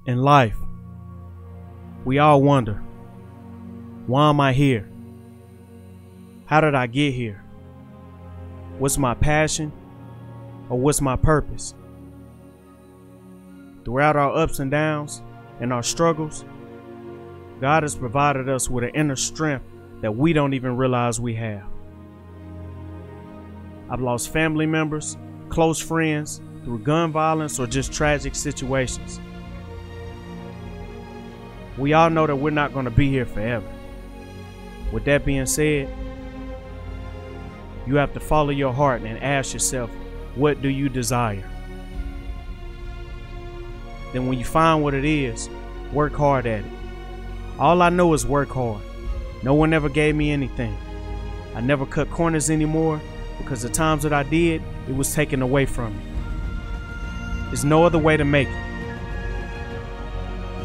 In life, we all wonder, why am I here? How did I get here? What's my passion, or what's my purpose? Throughout our ups and downs and our struggles, God has provided us with an inner strength that we don't even realize we have. I've lost family members, close friends, through gun violence or just tragic situations. We all know that we're not going to be here forever. With that being said, you have to follow your heart and ask yourself, what do you desire? Then when you find what it is, work hard at it. All I know is work hard. No one ever gave me anything. I never cut corners anymore because the times that I did, it was taken away from me. There's no other way to make it.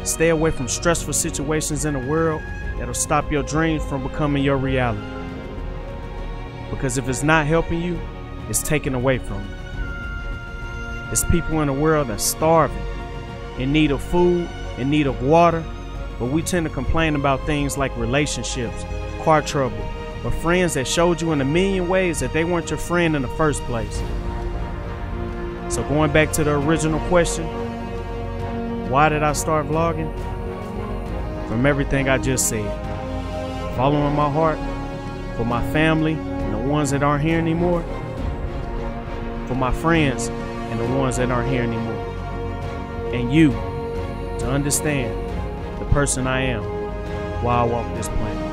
Stay away from stressful situations in the world that'll stop your dreams from becoming your reality. Because if it's not helping you, it's taken away from you. There's people in the world that's starving, in need of food, in need of water, but we tend to complain about things like relationships, car trouble, or friends that showed you in a million ways that they weren't your friend in the first place. So going back to the original question, why did I start vlogging? From everything I just said. Following my heart, for my family and the ones that aren't here anymore, for my friends and the ones that aren't here anymore, and you to understand the person I am while I walk this planet.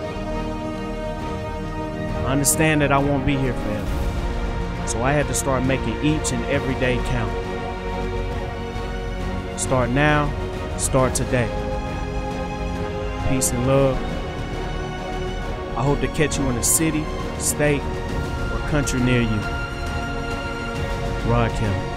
I understand that I won't be here forever, so I had to start making each and every day count. Start now, start today. Peace and love. I hope to catch you in a city, state, or country near you. Rod Kelly.